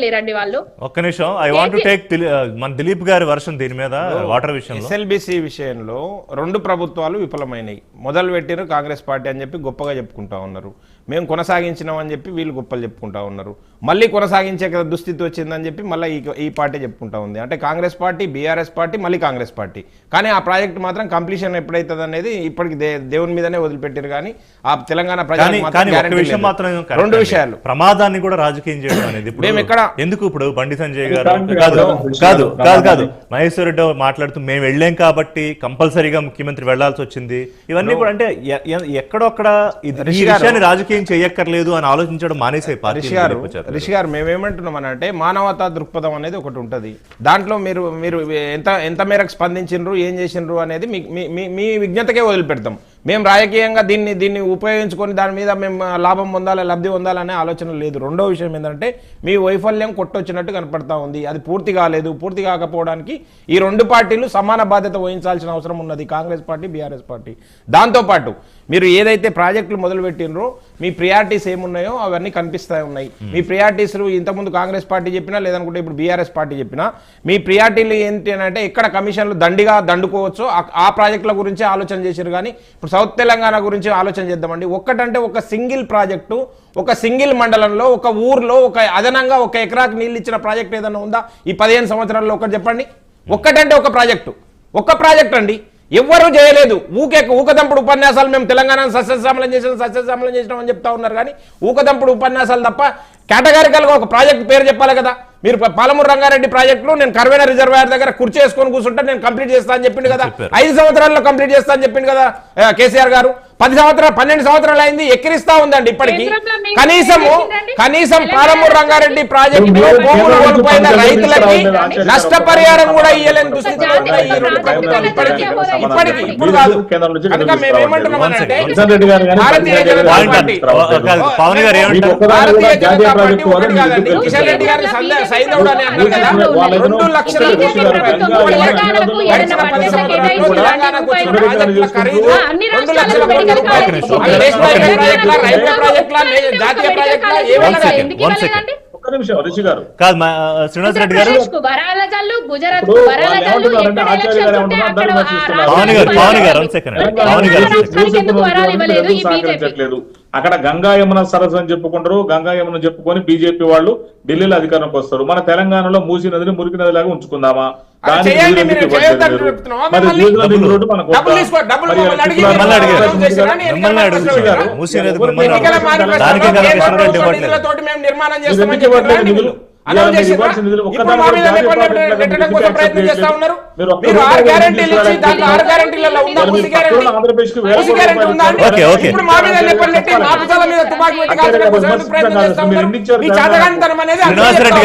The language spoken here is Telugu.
లేరండి వాళ్ళు. ఒక్క నిమిషం, ఐ వాంట్ టు టేక్ మన దిలీప్ గారి వర్షన్ దీని మీద వాటర్ విషయంలో. ఎస్ఎల్బిసి విషయంలో రెండు ప్రభుత్వాలు విఫలమైనవి. మొదలు పెట్టిన కాంగ్రెస్ పార్టీ అని చెప్పి గొప్పగా చెప్పుకుంటా ఉన్నారు, మేము కొనసాగించినాం అని చెప్పి వీళ్ళు గొప్పలు చెప్పుకుంటా ఉన్నారు. మళ్ళీ కొనసాగించే దుస్థితి వచ్చిందని చెప్పి మళ్ళీ ఈ పార్టీ చెప్పుకుంటా ఉంది. అంటే కాంగ్రెస్ పార్టీ, బీఆర్ఎస్ పార్టీ, మళ్ళీ కాంగ్రెస్ పార్టీ. కానీ ఆ ప్రాజెక్ట్ మాత్రం కంప్లీషన్ ఎప్పుడైతుంది అనేది ఇప్పటికి దేవుని మీదనే వదిలిపెట్టారు. కానీ ఆ తెలంగాణ ప్రజలు రెండు విషయాలు, ప్రమాదాన్ని కూడా రాజకీయం చేయడం అనేది మేము ఎక్కడ ఎందుకు ఇప్పుడు బండి సంజయ్ గారు కాదు మహేశ్వర్ రెడ్డి మాట్లాడుతూ మేము వెళ్ళాం కాబట్టి కంపల్సరీగా ముఖ్యమంత్రి వెళ్లాల్సి వచ్చింది, ఇవన్నీ కూడా అంటే ఎక్కడొక్కడ విషయాన్ని రాజకీయం చేయక్కర్లేదు అని ఆలోచించడం మానేసే పార్టీ. రిషి గారు మేమేమంటున్నామని అంటే మానవతా దృక్పథం అనేది ఒకటి ఉంటుంది. దాంట్లో మీరు ఎంత మేరకు స్పందించిండ్రు, ఏం చేసిండ్రు అనేది మీ విజ్ఞతకే వదిలిపెడతాం. మేము రాజకీయంగా దీన్ని ఉపయోగించుకొని దాని మీద మేము లాభం పొందాలి, లబ్ధి పొందాలనే ఆలోచన లేదు. రెండో విషయం ఏంటంటే మీ వైఫల్యం కొట్టొచ్చినట్టు కనపడతా ఉంది. అది పూర్తి కాలేదు. పూర్తి కాకపోవడానికి ఈ రెండు పార్టీలు సమాన బాధ్యత వహించాల్సిన అవసరం ఉన్నది, కాంగ్రెస్ పార్టీ, బీఆర్ఎస్ పార్టీ. దాంతోపాటు మీరు ఏదైతే ప్రాజెక్టులు మొదలు పెట్టినరో మీ ప్రియారిటీస్ ఏమున్నాయో అవన్నీ కనిపిస్తూ ఉన్నాయి. మీ ప్రియారిటీస్లు ఇంతకుముందు కాంగ్రెస్ పార్టీ చెప్పినా, లేదనుకుంటే ఇప్పుడు బీఆర్ఎస్ పార్టీ చెప్పినా, మీ ప్రియారిటీలు ఏంటి అంటే ఎక్కడ కమిషన్లు దండుకోవచ్చో ఆ ప్రాజెక్టుల గురించి ఆలోచన చేశారు. కానీ ఇప్పుడు సౌత్ తెలంగాణ గురించి ఆలోచన చేద్దామండి. ఒక్కటంటే ఒక సింగిల్ ప్రాజెక్టు, ఒక సింగిల్ మండలంలో, ఒక ఊర్లో ఒక అదనంగా 1 ఎకరాకు నీళ్ళు ఇచ్చిన ప్రాజెక్ట్ ఏదైనా ఉందా ఈ 15 సంవత్సరాల్లో? ఒకటి చెప్పండి. ఒక్కటంటే ఒక ప్రాజెక్ట్ అండి, ఎవ్వరూ చేయలేదు. ఊకదంపుడు ఉపన్యాసాలు మేము తెలంగాణ సస్యశ్యామలం చేసినాం అని చెప్తా ఉన్నారు. కానీ ఊకదంపుడు ఉపన్యాసాలు తప్ప కేటగారికల్గా ఒక ప్రాజెక్ట్ పేరు చెప్పాలి కదా. మీరు పాలమూరు రంగారెడ్డి ప్రాజెక్టులో నేను కర్వేన రిజర్వాయర్ దగ్గర కుర్చీ వేసుకొని కూర్చుంటే నేను కంప్లీట్ చేస్తా అని చెప్పిండు కదా. 5 సంవత్సరాల్లో కంప్లీట్ చేస్తా అని చెప్పిండు కదా కేసీఆర్ గారు. 12 సంవత్సరాలు అయింది, ఎక్కిరిస్తా ఉందండి ఇప్పటికీ. కనీసం పాలమూరు రంగారెడ్డి ప్రాజెక్టులో భూములు కోల్పోయిన రైతులకి నష్టపరిహారం కూడా ఇయ్యలేని దుస్థితిలో ఉన్నాయి ఈ రెండు ప్రభుత్వాలు ఇప్పటికీ. ఇప్పుడు కాదు. కనుక మేమేమంటున్నామంటే భారతీయ జనతా పార్టీ ఒకటి కాదండి. కిషన్ రెడ్డి గారిని సైదవుడు అని అన్నారు కదా. 2 లక్షల గడిచిన 10 సంవత్సరాల్లో తెలంగాణకు వచ్చిన ప్రాజెక్టుల ఖరీదు 2 లక్షల రైల్వే ప్రాజెక్టుల, జాతీయ ప్రాజెక్టుల శ్రీనివాస్ రెడ్డి గారు, అక్కడ గంగా యమున సరస్సు అని చెప్పుకుంటారు. గంగా యమున చెప్పుకొని బీజేపీ వాళ్ళు ఢిల్లీలో అధికారంలోకి వస్తారు. మన తెలంగాణలో మూసీ నదిని మురికి నదిలాగా ఉంచుకుందామా? ఆంధ్రప్రదేశ్